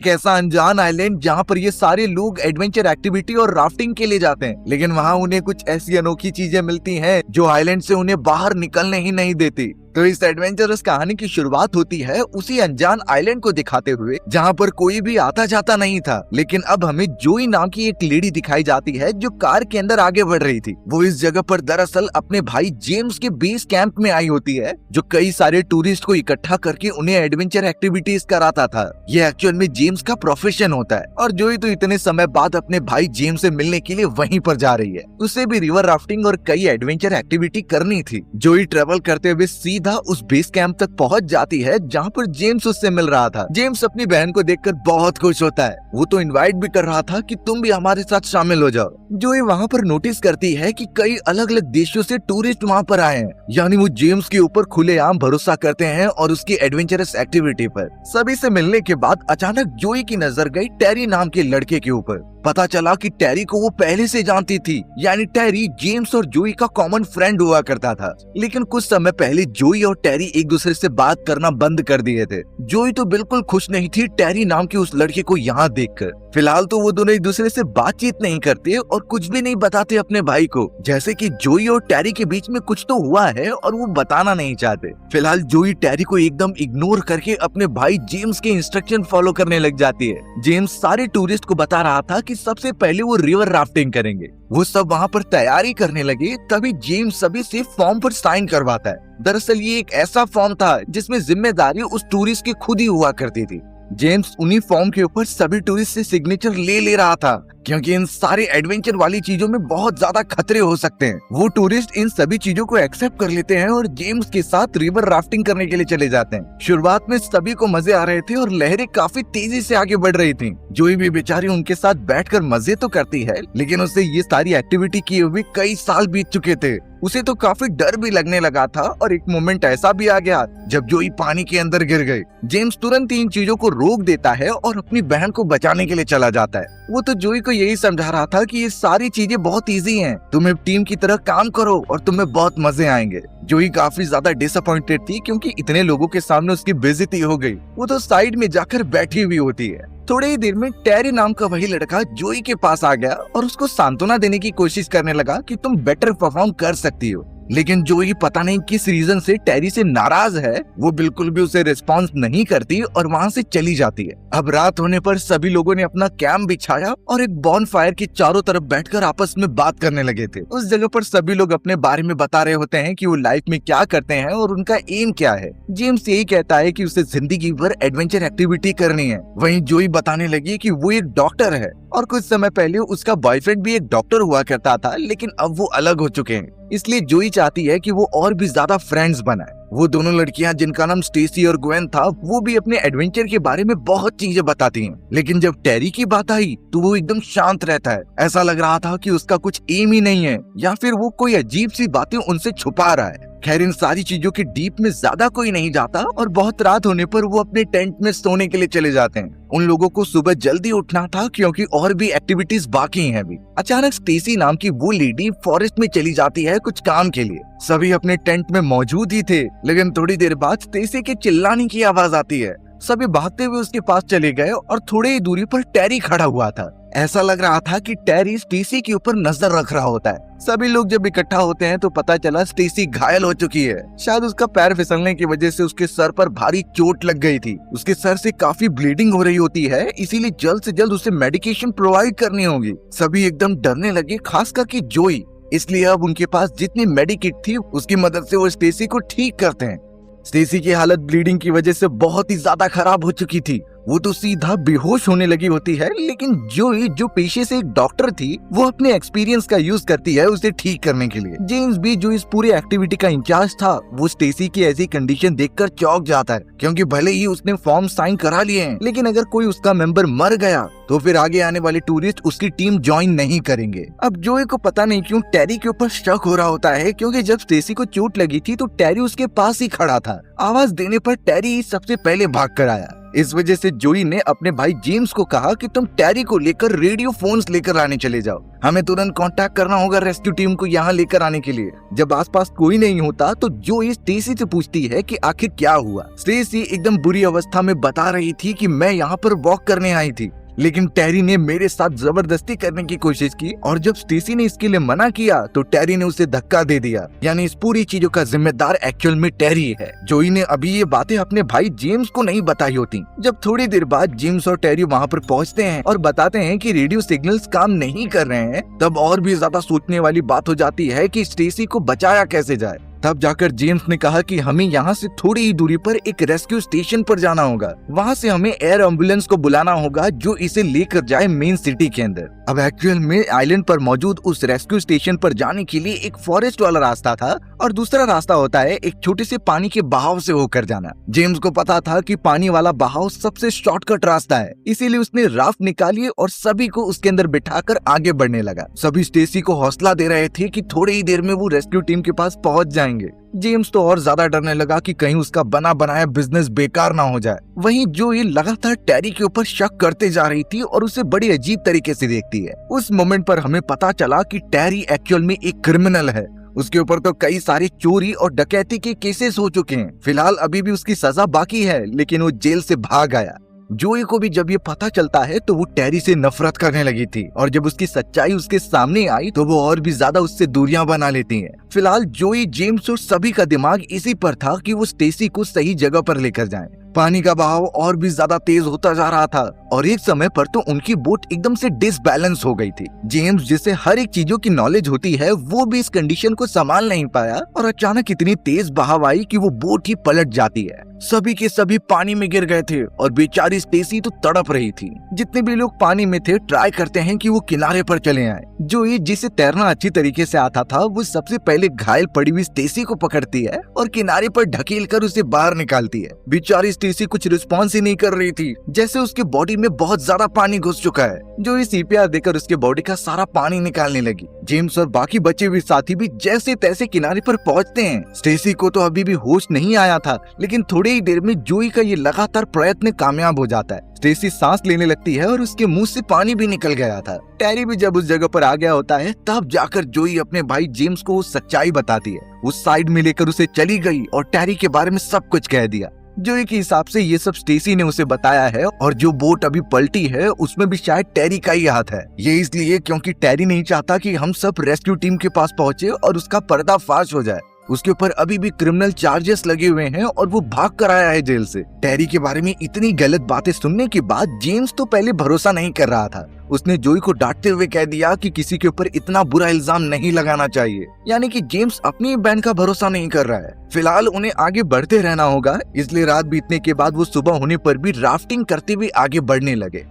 एक ऐसा अनजान आइलैंड जहाँ पर ये सारे लोग एडवेंचर एक्टिविटी और राफ्टिंग के लिए जाते हैं, लेकिन वहाँ उन्हें कुछ ऐसी अनोखी चीजें मिलती हैं जो आइलैंड से उन्हें बाहर निकलने ही नहीं देती। तो इस एडवेंचरस कहानी की शुरुआत होती है उसी अनजान आइलैंड को दिखाते हुए जहाँ पर कोई भी आता जाता नहीं था, लेकिन अब हमें जोई नाम की एक लेडी दिखाई जाती है जो कार के अंदर आगे बढ़ रही थी। वो इस जगह पर दरअसल अपने भाई जेम्स के बेस कैंप में आई होती है, जो कई सारे टूरिस्ट को इकट्ठा करके उन्हें एडवेंचर एक्टिविटीज कराता था। ये एक्चुअल में जेम्स का प्रोफेशन होता है और जोई तो इतने समय बाद अपने भाई जेम्स से मिलने के लिए वहीं पर जा रही है। उसे भी रिवर राफ्टिंग और कई एडवेंचर एक्टिविटी करनी थी। जोई ट्रेवल करते हुए सीधा उस बेस कैंप तक पहुंच जाती है जहां पर जेम्स उससे मिल रहा था। जेम्स अपनी बहन को देखकर बहुत खुश होता है। वो तो इनवाइट भी कर रहा था कि तुम भी हमारे साथ शामिल हो जाओ। जोई वहां पर नोटिस करती है कि कई अलग अलग देशों से टूरिस्ट वहां पर आए हैं, यानी वो जेम्स के ऊपर खुलेआम भरोसा करते हैं और उसकी एडवेंचरस एक्टिविटी पर। सभी से मिलने के बाद अचानक जोई की नजर गई टेरी नाम के लड़के के ऊपर। पता चला कि टेरी को वो पहले से जानती थी, यानी टेरी जेम्स और जोई का कॉमन फ्रेंड हुआ करता था। लेकिन कुछ समय पहले जोई और टेरी एक दूसरे से बात करना बंद कर दिए थे। जोई तो बिल्कुल खुश नहीं थी टेरी नाम के उस लड़के को यहाँ देखकर। फिलहाल तो वो दोनों एक दूसरे से बातचीत नहीं करते और कुछ भी नहीं बताते अपने भाई को, जैसे कि जोई और टेरी के बीच में कुछ तो हुआ है और वो बताना नहीं चाहते। फिलहाल जोई टेरी को एकदम इग्नोर करके अपने भाई जेम्स के इंस्ट्रक्शन फॉलो करने लग जाती है। जेम्स सारे टूरिस्ट को बता रहा था कि सबसे पहले वो रिवर राफ्टिंग करेंगे। वो सब वहाँ पर तैयारी करने लगे, तभी जेम्स सभी से फॉर्म पर साइन करवाता है। दरअसल ये एक ऐसा फॉर्म था जिसमें जिम्मेदारी उस टूरिस्ट की खुद ही हुआ करती थी। जेम्स उन्हीं फॉर्म के ऊपर सभी टूरिस्ट से सिग्नेचर ले रहा था, क्योंकि इन सारे एडवेंचर वाली चीजों में बहुत ज्यादा खतरे हो सकते हैं। वो टूरिस्ट इन सभी चीजों को एक्सेप्ट कर लेते हैं और जेम्स के साथ रिवर राफ्टिंग करने के लिए चले जाते हैं। शुरुआत में सभी को मजे आ रहे थे और लहरें काफी तेजी से आगे बढ़ रही थी। जोई भी बेचारी उनके साथ बैठकर मजे तो करती है, लेकिन उसे ये सारी एक्टिविटी किए हुए कई साल बीत चुके थे। उसे तो काफी डर भी लगने लगा था और एक मोमेंट ऐसा भी आ गया जब जोई पानी के अंदर गिर गई। जेम्स तुरंत इन चीजों को रोक देता है और अपनी बहन को बचाने के लिए चला जाता है। वो तो जोई को यही समझा रहा था कि ये सारी चीजें बहुत इजी हैं, तुम एक टीम की तरह काम करो और तुम्हें बहुत मजे आएंगे। जोई काफी ज्यादा डिसअपॉइंटेड थी क्योंकि इतने लोगों के सामने उसकी बेइज्जती हो गई। वो तो साइड में जाकर बैठी हुई होती है। थोड़ी ही देर में टेरी नाम का वही लड़का जोई के पास आ गया और उसको सांत्वना देने की कोशिश करने लगा कि तुम बेटर परफॉर्म कर सकती हो। लेकिन जोई पता नहीं किस रीजन से टेरी से नाराज है, वो बिल्कुल भी उसे रिस्पॉन्स नहीं करती और वहाँ से चली जाती है। अब रात होने पर सभी लोगों ने अपना कैंप बिछाया और एक बॉनफायर के चारों तरफ बैठकर आपस में बात करने लगे थे। उस जगह पर सभी लोग अपने बारे में बता रहे होते हैं कि वो लाइफ में क्या करते हैं और उनका एम क्या है। जेम्स यही कहता है कि उसे जिंदगी भर एडवेंचर एक्टिविटी करनी है। वहीं जोई बताने लगी कि वो एक डॉक्टर है और कुछ समय पहले उसका बॉयफ्रेंड भी एक डॉक्टर हुआ करता था, लेकिन अब वो अलग हो चुके हैं। इसलिए जोई चाहती है कि वो और भी ज्यादा फ्रेंड्स बनाए। वो दोनों लड़कियां जिनका नाम स्टेसी और ग्वेन था, वो भी अपने एडवेंचर के बारे में बहुत चीजें बताती हैं। लेकिन जब टेरी की बात आई तो वो एकदम शांत रहता है। ऐसा लग रहा था कि उसका कुछ एम ही नहीं है या फिर वो कोई अजीब सी बातें उनसे छुपा रहा है। खैर इन सारी चीजों के डीप में ज्यादा कोई नहीं जाता और बहुत रात होने पर वो अपने टेंट में सोने के लिए चले जाते हैं। उन लोगों को सुबह जल्दी उठना था क्योंकि और भी एक्टिविटीज बाकी हैं अभी। अचानक स्टेसी नाम की वो लेडी फॉरेस्ट में चली जाती है कुछ काम के लिए। सभी अपने टेंट में मौजूद ही थे, लेकिन थोड़ी देर बाद स्टेसी के चिल्लाने की आवाज आती है। सभी भागते हुए उसके पास चले गए और थोड़ी ही दूरी पर टेरी खड़ा हुआ था। ऐसा लग रहा था कि टेरी स्टेसी के ऊपर नजर रख रहा होता है। सभी लोग जब इकट्ठा होते हैं तो पता चला स्टेसी घायल हो चुकी है। शायद उसका पैर फिसलने की वजह से उसके सर पर भारी चोट लग गई थी। उसके सर से काफी ब्लीडिंग हो रही होती है, इसीलिए जल्द से जल्द उसे मेडिकेशन प्रोवाइड करनी होगी। सभी एकदम डरने लगे, खास करके जोई। इसलिए अब उनके पास जितनी मेडिकेट थी उसकी मदद से वो स्टेसी को ठीक करते हैं। स्टेसी की हालत ब्लीडिंग की वजह से बहुत ही ज्यादा खराब हो चुकी थी। वो तो सीधा बेहोश होने लगी होती है, लेकिन जोई जो पेशे से एक डॉक्टर थी, वो अपने एक्सपीरियंस का यूज करती है उसे ठीक करने के लिए। जेम्स भी जो इस पूरी एक्टिविटी का इंचार्ज था, वो स्टेसी की ऐसी कंडीशन देखकर चौंक जाता है, क्योंकि भले ही उसने फॉर्म साइन करा लिए हैं, लेकिन अगर कोई उसका मेंबर मर गया तो फिर आगे आने वाले टूरिस्ट उसकी टीम ज्वाइन नहीं करेंगे। अब जोई को पता नहीं क्यों टेरी के ऊपर शक हो रहा होता है, क्योंकि जब स्टेसी को चोट लगी थी तो टेरी उसके पास ही खड़ा था। आवाज देने पर टेरी सबसे पहले भाग कर आया। इस वजह से जोई ने अपने भाई जेम्स को कहा कि तुम टेरी को लेकर रेडियो फोन्स लेकर आने चले जाओ, हमें तुरंत कांटेक्ट करना होगा रेस्क्यू टीम को यहाँ लेकर आने के लिए। जब आसपास कोई नहीं होता तो जोई स्टेसी से पूछती है कि आखिर क्या हुआ। स्टेसी एकदम बुरी अवस्था में बता रही थी कि मैं यहाँ पर वॉक करने आई थी, लेकिन टेरी ने मेरे साथ जबरदस्ती करने की कोशिश की और जब स्टेसी ने इसके लिए मना किया तो टेरी ने उसे धक्का दे दिया। यानी इस पूरी चीजों का जिम्मेदार एक्चुअल में टेरी है। जोई ने अभी ये बातें अपने भाई जेम्स को नहीं बताई होती। जब थोड़ी देर बाद जेम्स और टेरी वहाँ पर पहुँचते हैं और बताते हैं कि रेडियो सिग्नल्स काम नहीं कर रहे हैं, तब और भी ज्यादा सोचने वाली बात हो जाती है कि स्टेसी को बचाया कैसे जाए। तब जाकर जेम्स ने कहा कि हमें यहाँ से थोड़ी ही दूरी पर एक रेस्क्यू स्टेशन पर जाना होगा, वहाँ से हमें एयर एम्बुलेंस को बुलाना होगा जो इसे लेकर जाए मेन सिटी के अंदर। अब एक्चुअल में आइलैंड पर मौजूद उस रेस्क्यू स्टेशन पर जाने के लिए एक फॉरेस्ट वाला रास्ता था और दूसरा रास्ता होता है एक छोटे से पानी के बहाव से होकर जाना। जेम्स को पता था कि पानी वाला बहाव सबसे शॉर्टकट रास्ता है, इसीलिए उसने राफ्ट निकाली और सभी को उसके अंदर बिठाकर आगे बढ़ने लगा। सभी स्टेसी को हौसला दे रहे थे कि थोड़ी ही देर में वो रेस्क्यू टीम के पास पहुंच जाएंगे। जेम्स तो और ज्यादा डरने लगा कि कहीं उसका बना बनाया बिजनेस बेकार ना हो जाए। वहीं जोई लगातार टेरी के ऊपर शक करते जा रही थी और उसे बड़ी अजीब तरीके से देखती है। उस मोमेंट पर हमें पता चला कि टेरी एक्चुअल में एक क्रिमिनल है। उसके ऊपर तो कई सारे चोरी और डकैती के केसेस हो चुके हैं। फिलहाल अभी भी उसकी सजा बाकी है, लेकिन वो जेल से भाग आया। जोई को भी जब ये पता चलता है तो वो टेरी से नफरत करने लगी थी और जब उसकी सच्चाई उसके सामने आई तो वो और भी ज्यादा उससे दूरियां बना लेती हैं। फिलहाल जोई, जेम्स और सभी का दिमाग इसी पर था कि वो स्टेसी को सही जगह पर लेकर जाएं। पानी का बहाव और भी ज्यादा तेज होता जा रहा था और एक समय पर तो उनकी बोट एकदम से डिसबैलेंस हो गई थी। जेम्स, जिसे हर एक चीजों की नॉलेज होती है, वो भी इस कंडीशन को संभाल नहीं पाया और अचानक इतनी तेज बहाव आई कि वो बोट ही पलट जाती है। सभी के सभी पानी में गिर गए थे और बेचारी स्टेसी तो तड़प रही थी। जितने भी लोग पानी में थे ट्राई करते हैं कि वो किनारे पर चले आए। जोई, जिसे तैरना अच्छी तरीके से आता था, वो सबसे पहले घायल पड़ी हुई स्टेसी को पकड़ती है और किनारे पर ढकेल कर उसे बाहर निकालती है। बेचारी स्टेसी कुछ रिस्पॉन्स ही नहीं कर रही थी, जैसे उसके बॉडी में बहुत ज्यादा पानी घुस चुका है। जोई सीपीआर देकर उसके बॉडी का सारा पानी निकालने लगी। जेम्स और बाकी बचे हुए साथी भी जैसे तैसे किनारे पर पहुंचते हैं। स्टेसी को तो अभी भी होश नहीं आया था, लेकिन थोड़ी ही देर में जोई का ये लगातार प्रयत्न कामयाब हो जाता है। स्टेसी सांस लेने लगती है और उसके मुंह से पानी भी निकल गया था। टेरी भी जब उस जगह पर आ गया होता है, तब जाकर जोई अपने भाई जेम्स को सच्चाई बताती है। उस साइड में लेकर उसे चली गई और टेरी के बारे में सब कुछ कह दिया। जोई के हिसाब से ये सब स्टेसी ने उसे बताया है और जो बोट अभी पलटी है उसमें भी शायद टेरी का ही हाथ है। ये इसलिए क्योंकि टेरी नहीं चाहता कि हम सब रेस्क्यू टीम के पास पहुंचे और उसका पर्दाफाश हो जाए। उसके ऊपर अभी भी क्रिमिनल चार्जेस लगे हुए हैं और वो भाग कर आया है जेल से। टेरी के बारे में इतनी गलत बातें सुनने के बाद जेम्स तो पहले भरोसा नहीं कर रहा था। उसने जोई को डांटते हुए कह दिया कि किसी के ऊपर इतना बुरा इल्जाम नहीं लगाना चाहिए। यानी कि जेम्स अपनी बहन का भरोसा नहीं कर रहा है। फिलहाल उन्हें आगे बढ़ते रहना होगा, इसलिए रात बीतने के बाद वो सुबह होने पर भी राफ्टिंग करते हुए आगे बढ़ने लगे।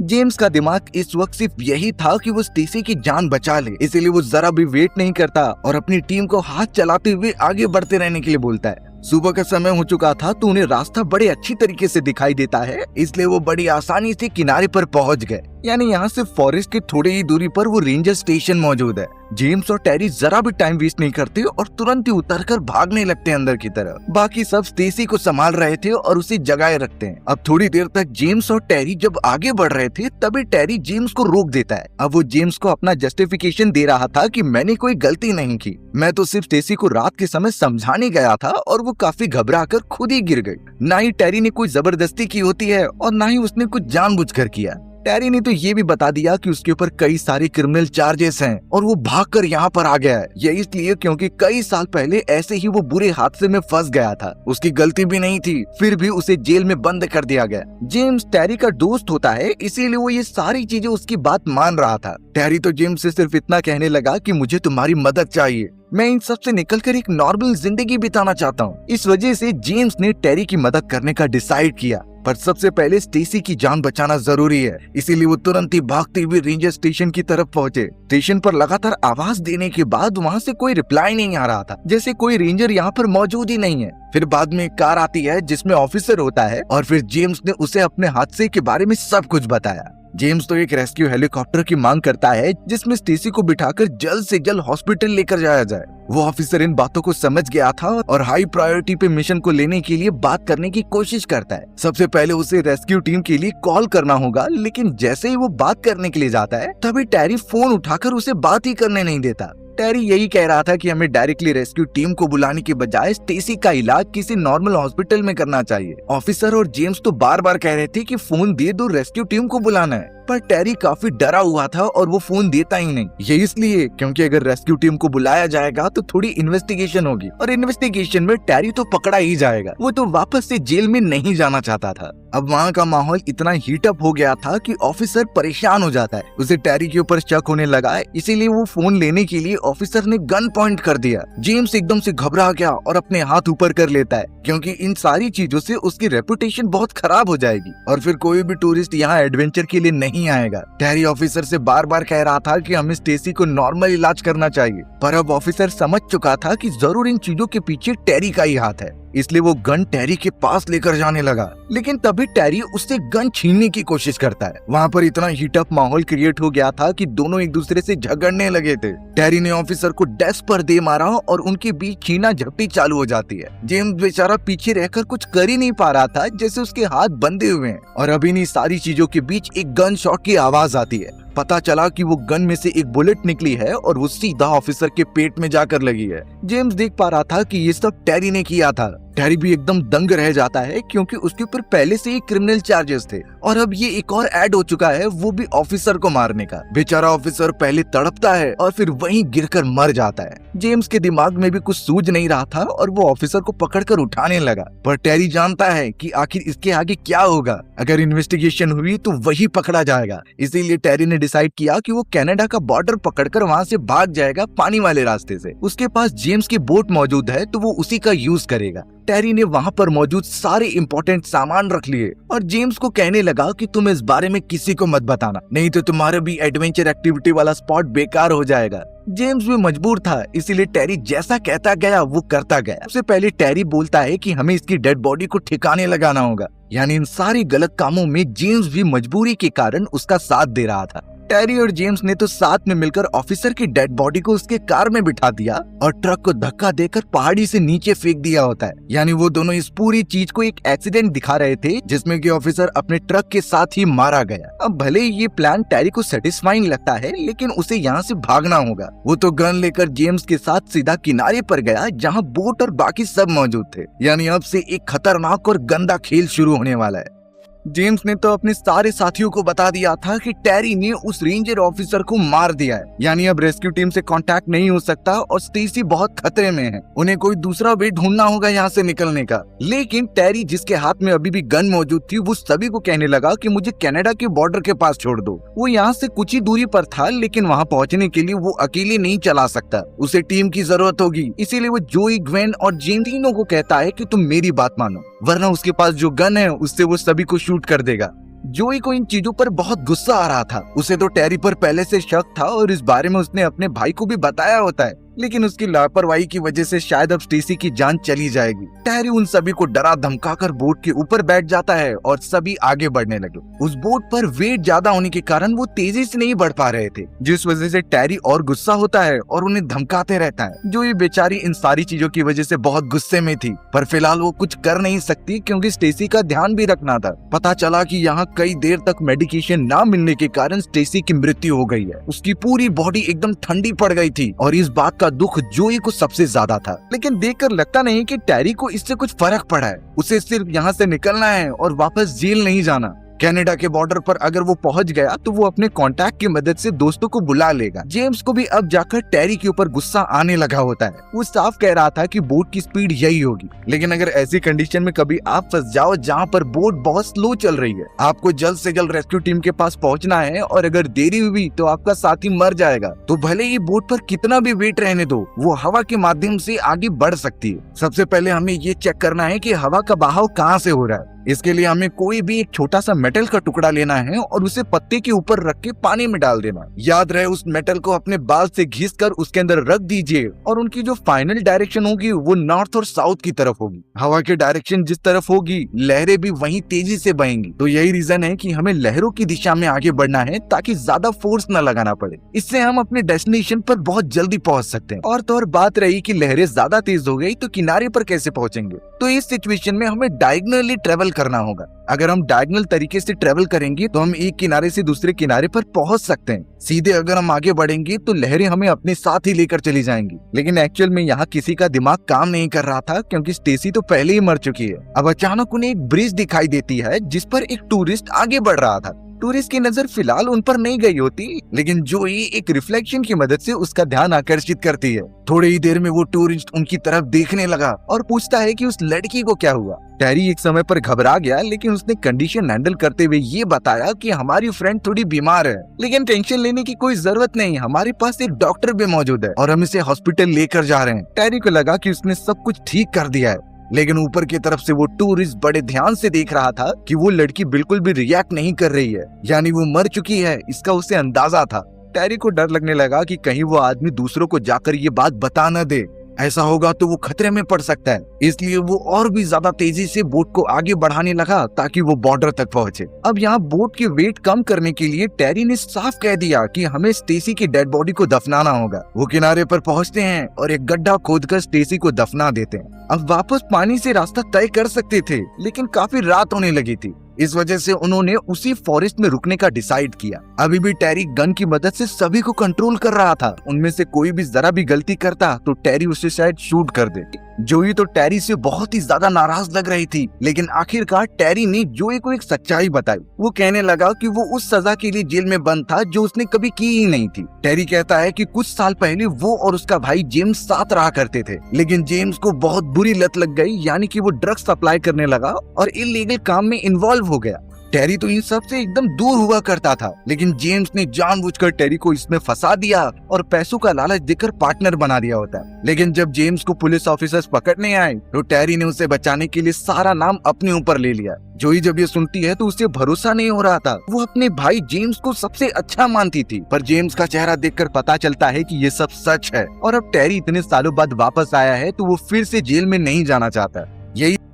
जेम्स का दिमाग इस वक्त सिर्फ यही था कि वो स्टेसी की जान बचा ले, इसीलिए वो जरा भी वेट नहीं करता और अपनी टीम को हाथ चलाते हुए आगे बढ़ते रहने के लिए बोलता है। सुबह का समय हो चुका था तो उन्हें रास्ता बड़े अच्छी तरीके से दिखाई देता है, इसलिए वो बड़ी आसानी से किनारे पर पहुंच गए। यानी यहाँ से फॉरेस्ट के थोड़ी ही दूरी पर वो रेंजर स्टेशन मौजूद है। जेम्स और टेरी जरा भी टाइम वेस्ट नहीं करते और तुरंत ही उतरकर भागने लगते हैं अंदर की तरफ। बाकी सब स्टेसी को संभाल रहे थे और उसे जगाए रखते हैं। अब थोड़ी देर तक जेम्स और टेरी जब आगे बढ़ रहे थे, तभी टेरी जेम्स को रोक देता है। अब वो जेम्स को अपना जस्टिफिकेशन दे रहा था कि मैंने कोई गलती नहीं की, मैं तो सिर्फ स्टेसी को रात के समय समझाने गया था और वो काफी घबराकर खुद ही गिर गई। ना ही टेरी ने कोई जबरदस्ती की होती है और ना ही उसने कुछ जानबूझकर किया। टेरी ने तो ये भी बता दिया कि उसके ऊपर कई सारे क्रिमिनल चार्जेस हैं और वो भागकर यहाँ पर आ गया है। ये इसलिए क्योंकि कई साल पहले ऐसे ही वो बुरे हादसे में फंस गया था। उसकी गलती भी नहीं थी, फिर भी उसे जेल में बंद कर दिया गया। जेम्स टेरी का दोस्त होता है, इसीलिए वो ये सारी चीजें उसकी बात मान रहा था। टेरी तो जेम्स से सिर्फ इतना कहने लगा कि मुझे तुम्हारी मदद चाहिए, मैं इन सब से निकलकर एक नॉर्मल जिंदगी बिताना चाहता हूँ। इस वजह से जेम्स ने टेरी की मदद करने का डिसाइड किया, पर सबसे पहले स्टेसी की जान बचाना जरूरी है। इसीलिए वो तुरंत ही भागते हुए रेंजर स्टेशन की तरफ पहुंचे। स्टेशन पर लगातार आवाज देने के बाद वहाँ से कोई रिप्लाई नहीं आ रहा था, जैसे कोई रेंजर यहाँ पर मौजूद ही नहीं है। फिर बाद में एक कार आती है जिसमें ऑफिसर होता है और फिर जेम्स ने उसे अपने हादसे के बारे में सब कुछ बताया। जेम्स तो एक रेस्क्यू हेलीकॉप्टर की मांग करता है जिसमें स्टेसी को बिठाकर जल्द से जल्द हॉस्पिटल लेकर जाया जाए। वो ऑफिसर इन बातों को समझ गया था और हाई प्रायोरिटी पे मिशन को लेने के लिए बात करने की कोशिश करता है। सबसे पहले उसे रेस्क्यू टीम के लिए कॉल करना होगा, लेकिन जैसे ही वो बात करने के लिए जाता है तभी टैरी फोन उठाकर उसे बात ही करने नहीं देता। टैरी यही कह रहा था कि हमें डायरेक्टली रेस्क्यू टीम को बुलाने के बजाय स्टेसी का इलाज किसी नॉर्मल हॉस्पिटल में करना चाहिए। ऑफिसर और जेम्स तो बार बार कह रहे थे कि फोन दे दो, रेस्क्यू टीम को बुलाना है, पर टैरी काफी डरा हुआ था और वो फोन देता ही नहीं। ये इसलिए क्योंकि अगर रेस्क्यू टीम को बुलाया जाएगा तो थोड़ी इन्वेस्टिगेशन होगी और इन्वेस्टिगेशन में टैरी तो पकड़ा ही जाएगा। वो तो वापस से जेल में नहीं जाना चाहता था। अब वहाँ का माहौल इतना हीटअप हो गया था कि ऑफिसर परेशान हो जाता है। उसे टैरी के ऊपर शक होने लगा, इसीलिए वो फोन लेने के लिए ऑफिसर ने गन पॉइंट कर दिया। जेम्स एकदम से घबरा गया और अपने हाथ ऊपर कर लेता है, क्योंकि इन सारी चीजों से उसकी रेपुटेशन बहुत खराब हो जाएगी और फिर कोई भी टूरिस्ट यहाँ एडवेंचर के लिए नहीं आएगा। टैरी ऑफिसर से बार बार कह रहा था कि हमें स्टेसी को नॉर्मल इलाज करना चाहिए, पर अब ऑफिसर समझ चुका था कि जरूर इन चीजों के पीछे टैरी का ही हाथ है, इसलिए वो गन टैरी के पास लेकर जाने लगा। लेकिन तभी टैरी उससे गन छीनने की कोशिश करता है। वहाँ पर इतना हीटअप माहौल क्रिएट हो गया था कि दोनों एक दूसरे से झगड़ने लगे थे। टैरी ने ऑफिसर को डेस्क पर दे मारा और उनके बीच छीना झपटी चालू हो जाती है। जेम्स बेचारा पीछे रहकर कुछ कर ही नहीं पा रहा था, जैसे उसके हाथ बंधे हुए हैं और अब इन्हीं सारी चीजों के बीच एक गन शॉट की आवाज आती है। पता चला कि वो गन में से एक बुलेट निकली है और वो सीधा ऑफिसर के पेट में जाकर लगी है। जेम्स देख पा रहा था कि ये सब टैरी ने किया था। टैरी भी एकदम दंग रह जाता है, क्योंकि उसके ऊपर पहले से ही क्रिमिनल चार्जेस थे और अब ये एक और ऐड हो चुका है, वो भी ऑफिसर को मारने का। बेचारा ऑफिसर पहले तड़पता है और फिर वहीं गिरकर मर जाता है। जेम्स के दिमाग में भी कुछ सूझ नहीं रहा था और वो ऑफिसर को पकड़कर उठाने लगा, पर टैरी जानता है कि आखिर इसके आगे क्या होगा। अगर इन्वेस्टिगेशन हुई तो वही पकड़ा जाएगा, इसीलिए टैरी ने डिसाइड किया कि वो कनाडा का बॉर्डर पकड़कर वहाँ से भाग जाएगा पानी वाले रास्ते से। उसके पास जेम्स की बोट मौजूद है तो वो उसी का यूज करेगा। टैरी ने वहाँ पर मौजूद सारे इम्पोर्टेंट सामान रख लिए और जेम्स को कहने लगा कि तुम इस बारे में किसी को मत बताना, नहीं तो तुम्हारा भी एडवेंचर एक्टिविटी वाला स्पॉट बेकार हो जाएगा। जेम्स भी मजबूर था, इसीलिए टैरी जैसा कहता गया वो करता गया। सबसे पहले टैरी बोलता है कि हमें इसकी डेड बॉडी को ठिकाने लगाना होगा, यानी इन सारे गलत कामों में जेम्स भी मजबूरी के कारण उसका साथ दे रहा था। टैरी और जेम्स ने तो साथ में मिलकर ऑफिसर की डेड बॉडी को उसके कार में बिठा दिया और ट्रक को धक्का देकर पहाड़ी से नीचे फेंक दिया होता है। यानी वो दोनों इस पूरी चीज को एक एक्सीडेंट दिखा रहे थे, जिसमें कि ऑफिसर अपने ट्रक के साथ ही मारा गया। अब भले ही ये प्लान टैरी को सेटिस्फाइंग लगता है, लेकिन उसे यहाँ से भागना होगा। वो तो गन लेकर जेम्स के साथ सीधा किनारे पर गया, जहाँ बोट और बाकी सब मौजूद थे। यानी अब से एक खतरनाक और गंदा खेल शुरू होने वाला है। जेम्स ने तो अपने सारे साथियों को बता दिया था कि टैरी ने उस रेंजर ऑफिसर को मार दिया है, यानी अब रेस्क्यू टीम से कांटेक्ट नहीं हो सकता और स्टेसी बहुत खतरे में है। उन्हें कोई दूसरा वे ढूंढना होगा यहाँ से निकलने का। लेकिन टैरी, जिसके हाथ में अभी भी गन मौजूद थी, वो सभी को कहने लगा कि मुझे कनाडा के बॉर्डर के पास छोड़ दो। वो यहाँ से कुछ ही दूरी पर था, लेकिन वहाँ पहुँचने के लिए वो अकेले नहीं चला सकता, उसे टीम की जरूरत होगी। इसीलिए वो जोई, ग्वेन और जेन तीनों को कहता है कि तुम मेरी बात मानो, वरना उसके पास जो गन है उससे वो सभी को शूट कर देगा। जोई को इन चीजों पर बहुत गुस्सा आ रहा था। उसे तो टैरी पर पहले से शक था और इस बारे में उसने अपने भाई को भी बताया होता है, लेकिन उसकी लापरवाही की वजह से शायद अब स्टेसी की जान चली जाएगी। टैरी उन सभी को डरा धमकाकर बोट के ऊपर बैठ जाता है और सभी आगे बढ़ने लगे। उस बोट पर वेट ज्यादा होने के कारण वो तेजी से नहीं बढ़ पा रहे थे, जिस वजह से टैरी और गुस्सा होता है और उन्हें धमकाते रहता है। जो ये बेचारी इन सारी चीजों की वजह से बहुत गुस्से में थी, पर फिलहाल वो कुछ कर नहीं सकती क्योंकि स्टेसी का ध्यान भी रखना था। पता चला कि यहाँ कई देर तक मेडिकेशन ना मिलने के कारण स्टेसी की मृत्यु हो गई है। उसकी पूरी बॉडी एकदम ठंडी पड़ गई थी और इस बात का दुख जोई को सबसे ज्यादा था। लेकिन देखकर लगता नहीं कि टैरी को इससे कुछ फर्क पड़ा है। उसे सिर्फ यहाँ से निकलना है और वापस जेल नहीं जाना। कनाडा के बॉर्डर पर अगर वो पहुंच गया तो वो अपने कांटेक्ट की मदद से दोस्तों को बुला लेगा। जेम्स को भी अब जाकर टैरी के ऊपर गुस्सा आने लगा होता है। वो साफ कह रहा था कि बोट की स्पीड यही होगी, लेकिन अगर ऐसी कंडीशन में कभी आप फंस जाओ जहाँ पर बोट बहुत स्लो चल रही है, आपको जल्द से जल्द रेस्क्यू टीम के पास पहुँचना है और अगर देरी हुई तो आपका साथी मर जाएगा। तो भले ही बोट पर कितना भी वेट रहने दो, वो हवा के माध्यम से आगे बढ़ सकती है। सबसे पहले हमें ये चेक करना है कि हवा का बहाव कहाँ से हो रहा है। इसके लिए हमें कोई भी एक छोटा सा मेटल का टुकड़ा लेना है और उसे पत्ते के ऊपर रख के पानी में डाल देना। याद रहे उस मेटल को अपने बाल से घिसकर उसके अंदर रख दीजिए और उनकी जो फाइनल डायरेक्शन होगी वो नॉर्थ और साउथ की तरफ होगी। हवा की डायरेक्शन जिस तरफ होगी लहरें भी वहीं तेजी से बहेंगी। तो यही रीजन है कि हमें लहरों की दिशा में आगे बढ़ना है ताकि ज्यादा फोर्स न लगाना पड़े। इससे हम अपने डेस्टिनेशन पर बहुत जल्दी पहुंच सकते हैं। और तो और बात रही कि लहरें ज्यादा तेज हो गई तो किनारे पर कैसे पहुंचेंगे। तो इस सिचुएशन में हमें डायगोनली ट्रेवल करना होगा। अगर हम डायगोनल तरीके से ट्रेवल करेंगे तो हम एक किनारे से दूसरे किनारे पर पहुंच सकते हैं। सीधे अगर हम आगे बढ़ेंगे तो लहरें हमें अपने साथ ही लेकर चली जाएंगी। लेकिन एक्चुअल में यहाँ किसी का दिमाग काम नहीं कर रहा था क्योंकि स्टेसी तो पहले ही मर चुकी है। अब अचानक उन्हें एक ब्रिज दिखाई देती है जिस पर एक टूरिस्ट आगे बढ़ रहा था। टूरिस्ट की नजर फिलहाल उन पर नहीं गई होती, लेकिन जोई एक रिफ्लेक्शन की मदद से उसका ध्यान आकर्षित करती है। थोड़ी ही देर में वो टूरिस्ट उनकी तरफ देखने लगा और पूछता है कि उस लड़की को क्या हुआ। टेरी एक समय पर घबरा गया, लेकिन उसने कंडीशन हैंडल करते हुए ये बताया कि हमारी फ्रेंड थोड़ी बीमार है, लेकिन टेंशन लेने की कोई जरूरत नहीं, हमारे पास एक डॉक्टर भी मौजूद है और हम इसे हॉस्पिटल लेकर जा रहे हैं। टेरी को लगा कि उसने सब कुछ ठीक कर दिया है, लेकिन ऊपर की तरफ से वो टूरिस्ट बड़े ध्यान से देख रहा था कि वो लड़की बिल्कुल भी रिएक्ट नहीं कर रही है, यानी वो मर चुकी है, इसका उसे अंदाजा था। टेरी को डर लगने लगा कि कहीं वो आदमी दूसरों को जाकर ये बात बता न दे, ऐसा होगा तो वो खतरे में पड़ सकता है। इसलिए वो और भी ज्यादा तेजी से बोट को आगे बढ़ाने लगा ताकि वो बॉर्डर तक पहुंचे। अब यहाँ बोट की वेट कम करने के लिए टेरी ने साफ कह दिया कि हमें स्टेसी की डेड बॉडी को दफनाना होगा। वो किनारे पर पहुंचते हैं और एक गड्ढा खोदकर स्टेसी को दफना देते हैं। अब वापस पानी से रास्ता तय कर सकते थे, लेकिन काफी रात होने लगी थी, इस वजह से उन्होंने उसी फॉरेस्ट में रुकने का डिसाइड किया। अभी भी टेरी गन की मदद से सभी को कंट्रोल कर रहा था। उनमें से कोई भी जरा भी गलती करता तो टेरी उसे शायद शूट कर दे। जोई तो टेरी से बहुत ही ज्यादा नाराज लग रही थी, लेकिन आखिरकार टेरी ने जोई को एक सच्चाई बताई। वो कहने लगा कि वो उस सजा के लिए जेल में बंद था जो उसने कभी की ही नहीं थी। टेरी कहता है कि कुछ साल पहले वो और उसका भाई जेम्स साथ रहा करते थे, लेकिन जेम्स को बहुत बुरी लत लग गई, यानी कि वो ड्रग्स सप्लाई करने लगा और इलीगल काम में इन्वॉल्व हो गया। टेरी तो इन सब से एकदम दूर हुआ करता था, लेकिन जेम्स ने जानबूझकर टेरी को इसमें फंसा दिया और पैसों का लालच देकर पार्टनर बना दिया होता है। लेकिन जब जेम्स को पुलिस ऑफिसर्स पकड़ने आए तो टेरी ने उसे बचाने के लिए सारा नाम अपने ऊपर ले लिया। जोई जब ये सुनती है तो उसे भरोसा नहीं हो रहा था। वो अपने भाई जेम्स को सबसे अच्छा मानती थी, पर जेम्स का चेहरा देखकर पता चलता है कि ये सब सच है और अब टेरी इतने सालों बाद वापस आया है तो वो फिर से जेल में नहीं जाना चाहता।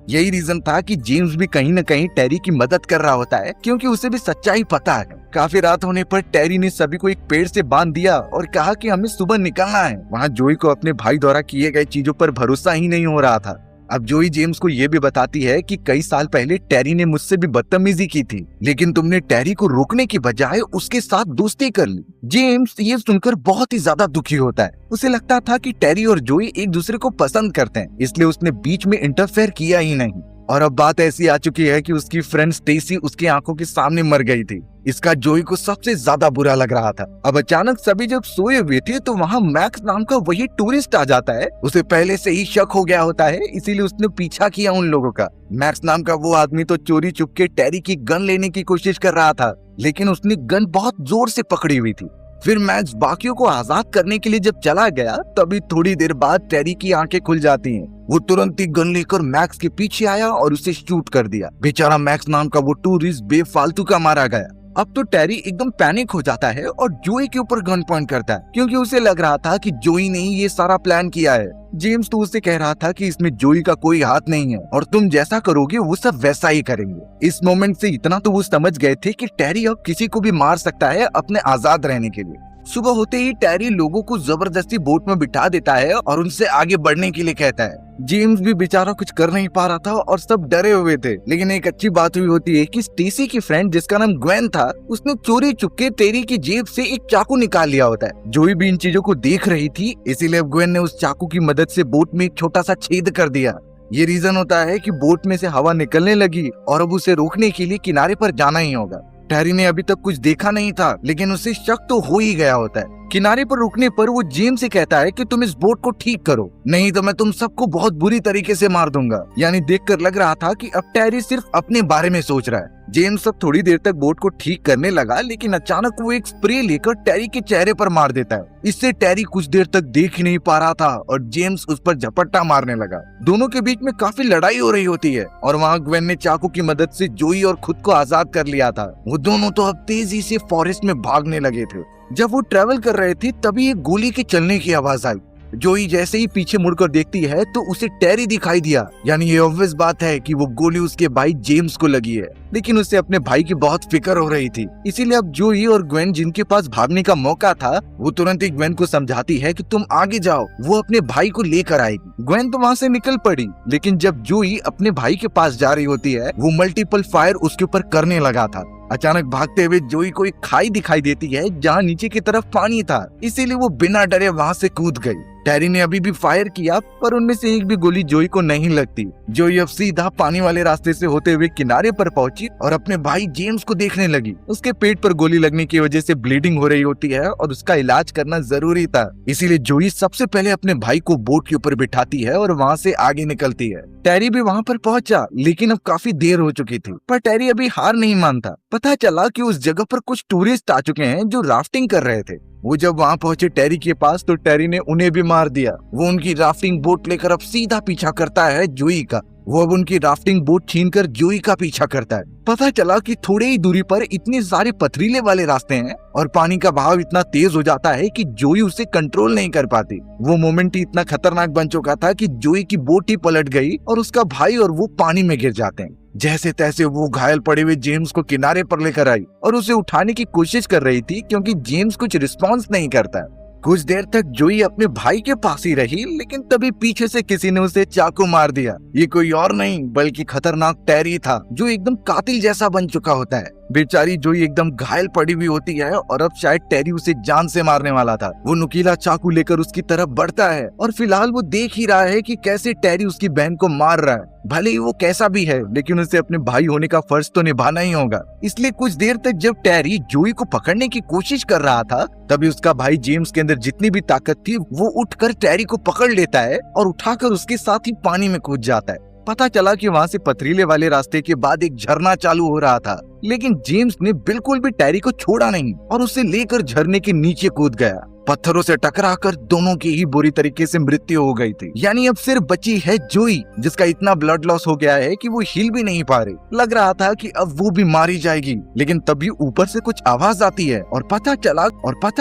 यही रीजन था कि जेम्स भी कहीं न कहीं टेरी की मदद कर रहा होता है, क्योंकि उसे भी सच्चाई पता है। काफी रात होने पर टेरी ने सभी को एक पेड़ से बांध दिया और कहा कि हमें सुबह निकलना है। वहाँ जोई को अपने भाई द्वारा किए गए चीजों पर भरोसा ही नहीं हो रहा था। अब जोई जेम्स को ये भी बताती है कि कई साल पहले टेरी ने मुझसे भी बदतमीजी की थी, लेकिन तुमने टेरी को रोकने की बजाय उसके साथ दोस्ती कर ली। जेम्स ये सुनकर बहुत ही ज्यादा दुखी होता है। उसे लगता था कि टेरी और जोई एक दूसरे को पसंद करते हैं, इसलिए उसने बीच में इंटरफेयर किया ही नहीं। और अब बात ऐसी आ चुकी है कि उसकी फ्रेंड स्टेसी उसकी आंखों के सामने मर गई थी। इसका जोई को सबसे ज्यादा बुरा लग रहा था। अब अचानक सभी जब सोए हुए थे तो वहाँ मैक्स नाम का वही टूरिस्ट आ जाता है। उसे पहले से ही शक हो गया होता है, इसीलिए उसने पीछा किया उन लोगों का। मैक्स नाम का वो आदमी तो चोरी चुपके टेरी की गन लेने की कोशिश कर रहा था, लेकिन उसने गन बहुत जोर से पकड़ी हुई थी। फिर मैक्स बाकियों को आजाद करने के लिए जब चला गया तभी थोड़ी देर बाद टेरी की आंखें खुल जाती हैं। वो तुरंत ही गन लेकर मैक्स के पीछे आया और उसे शूट कर दिया। बेचारा मैक्स नाम का वो टूरिस्ट बेफालतू का मारा गया। अब तो टेरी एकदम पैनिक हो जाता है और जोई के ऊपर गन पॉइंट करता है, क्योंकि उसे लग रहा था कि जोई ने ही ये सारा प्लान किया है। जेम्स तो उसे कह रहा था कि इसमें जोई का कोई हाथ नहीं है और तुम जैसा करोगे वो सब वैसा ही करेंगे। इस मोमेंट से इतना तो वो समझ गए थे कि टेरी अब किसी को भी मार सकता है अपने आजाद रहने के लिए। सुबह होते ही टेरी लोगों को जबरदस्ती बोट में बिठा देता है और उनसे आगे बढ़ने के लिए कहता है। जेम्स भी बेचारा कुछ कर नहीं पा रहा था और सब डरे हुए थे, लेकिन एक अच्छी बात हुई होती है कि स्टेसी की फ्रेंड जिसका नाम ग्वेन था, उसने चोरी चुपके टेरी की जेब से एक चाकू निकाल लिया होता है। जोई भी इन चीजों को देख रही थी, इसीलिए ग्वेन ने उस चाकू की मदद से बोट में एक छोटा सा छेद कर दिया। ये रीजन होता है कि बोट में से हवा निकलने लगी और अब उसे रोकने के लिए किनारे पर जाना ही होगा। टेरी ने अभी तक कुछ देखा नहीं था, लेकिन उसे शक तो हो ही गया होता है किनारे पर रुकने पर वो जेम्स से कहता है कि तुम इस बोट को ठीक करो, नहीं तो मैं तुम सबको बहुत बुरी तरीके से मार दूंगा। यानी देखकर लग रहा था कि अब टेरी सिर्फ अपने बारे में सोच रहा है। जेम्स अब थोड़ी देर तक बोट को ठीक करने लगा, लेकिन अचानक वो एक स्प्रे लेकर टेरी के चेहरे पर मार देता है। इससे टेरी कुछ देर तक देख ही नहीं पा रहा था और जेम्स उस पर झपट्टा मारने लगा। दोनों के बीच में काफी लड़ाई हो रही होती है और वहाँ ग्वेन ने चाकू की मदद से जोई और खुद को आजाद कर लिया था। वो दोनों तो अब तेजी से फॉरेस्ट में भागने लगे थे। जब वो ट्रेवल कर रहे थे तभी एक गोली के चलने की आवाज आई। जोई जैसे ही पीछे मुड़कर देखती है तो उसे टेरी दिखाई दिया। यानी ये ऑब्वियस बात है कि वो गोली उसके भाई जेम्स को लगी है, लेकिन उसे अपने भाई की बहुत फिक्र हो रही थी। इसीलिए अब जोई और ग्वेन जिनके पास भागने का मौका था, वो तुरंत ही ग्वेन को समझाती है कि तुम आगे जाओ, वो अपने भाई को लेकर आएगी। ग्वेन तो वहाँ से निकल पड़ी, लेकिन जब जोई अपने भाई के पास जा रही होती है, वो मल्टीपल फायर उसके ऊपर करने लगा था। अचानक भागते हुए जोई को एक खाई दिखाई देती है जहाँ नीचे की तरफ पानी था, इसीलिए वो बिना डरे वहाँ से कूद गई। टेरी ने अभी भी फायर किया पर उनमें से एक भी गोली जोई को नहीं लगती। जोई अब सीधा पानी वाले रास्ते से होते हुए किनारे पर पहुंची और अपने भाई जेम्स को देखने लगी। उसके पेट पर गोली लगने की वजह से ब्लीडिंग हो रही होती है और उसका इलाज करना जरूरी था, इसीलिए जोई सबसे पहले अपने भाई को बोट के ऊपर बिठाती है और वहाँ से आगे निकलती है। टेरी भी वहाँ पर पहुंचा, लेकिन अब काफी देर हो चुकी थी। पर टेरी अभी हार नहीं मानता। पता चला कि उस जगह पर कुछ टूरिस्ट आ चुके हैं जो राफ्टिंग कर रहे थे। वो जब वहाँ पहुंचे टेरी के पास तो टेरी ने उन्हें भी मार दिया। वो उनकी राफ्टिंग बोट लेकर अब सीधा पीछा करता है जोई का। वो अब उनकी राफ्टिंग बोट छीनकर जोई का पीछा करता है। पता चला कि थोड़ी ही दूरी पर इतने सारे पथरीले वाले रास्ते हैं और पानी का बहाव इतना तेज हो जाता है कि जोई उसे कंट्रोल नहीं कर पाती। वो मोमेंट ही इतना खतरनाक बन चुका था कि जोई की बोट ही पलट गई और उसका भाई और वो पानी में गिर जाते हैं। जैसे तैसे वो घायल पड़े हुए जेम्स को किनारे पर लेकर आई और उसे उठाने की कोशिश कर रही थी, क्योंकि जेम्स कुछ रिस्पॉन्स नहीं करता। कुछ देर तक जोई अपने भाई के पास ही रही, लेकिन तभी पीछे से किसी ने उसे चाकू मार दिया। ये कोई और नहीं बल्कि खतरनाक टेरी था, जो एकदम कातिल जैसा बन चुका होता है। बेचारी जोई एकदम घायल पड़ी हुई होती है और अब शायद टेरी उसे जान से मारने वाला था। वो नुकीला चाकू लेकर उसकी तरफ बढ़ता है और फिलहाल वो देख ही रहा है कि कैसे टेरी उसकी बहन को मार रहा है। भले ही वो कैसा भी है, लेकिन उसे अपने भाई होने का फर्ज तो निभाना ही होगा। इसलिए कुछ देर तक जब टेरी जोई को पकड़ने की कोशिश कर रहा था, तभी उसका भाई जेम्स के अंदर जितनी भी ताकत थी वो उठकर टेरी को पकड़ लेता है और उठाकर उसके साथ ही पानी में कूद जाता है। पता चला कि वहाँ से पथरीले वाले रास्ते के बाद एक झरना चालू हो रहा था, लेकिन जेम्स ने बिल्कुल भी टेरी को छोड़ा नहीं और उसे लेकर झरने के नीचे कूद गया। पत्थरों से टकराकर दोनों की ही बुरी तरीके से मृत्यु हो गई थी। यानी अब सिर्फ बची है जोई, जिसका इतना ब्लड लॉस हो गया है कि वो हिल भी नहीं पा रही। लग रहा था कि अब वो भी मारी जाएगी, लेकिन तभी ऊपर से कुछ आवाज आती है और पता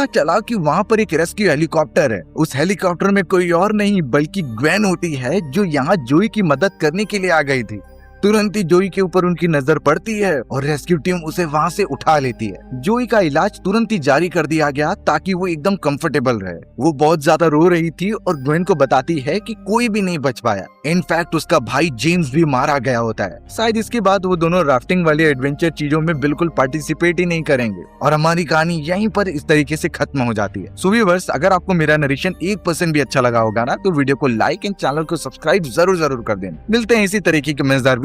चला कि वहाँ पर एक रेस्क्यू हेलीकॉप्टर है। उस हेलीकॉप्टर में कोई और नहीं बल्कि ग्वेन होती है, जो यहाँ जोई की मदद करने के लिए आ गई थी। तुरंत ही जोई के ऊपर उनकी नजर पड़ती है और रेस्क्यू टीम उसे वहाँ से उठा लेती है। जोई का इलाज तुरंत ही जारी कर दिया गया ताकि वो एकदम कंफर्टेबल रहे। वो बहुत ज्यादा रो रही थी और ग्वेन को बताती है कि कोई भी नहीं बच पाया। इनफैक्ट उसका भाई जेम्स भी मारा गया होता है। शायद इसके बाद वो दोनों राफ्टिंग वाले एडवेंचर चीजों में बिल्कुल पार्टिसिपेट ही नहीं करेंगे और हमारी कहानी यहीं पर इस तरीके से खत्म हो जाती है। सो व्यूअर्स, अगर आपको मेरा नरेशन 1% भी अच्छा लगा होगा ना, तो वीडियो को लाइक एंड चैनल को सब्सक्राइब जरूर कर देना। मिलते हैं इसी तरीके के मजेदार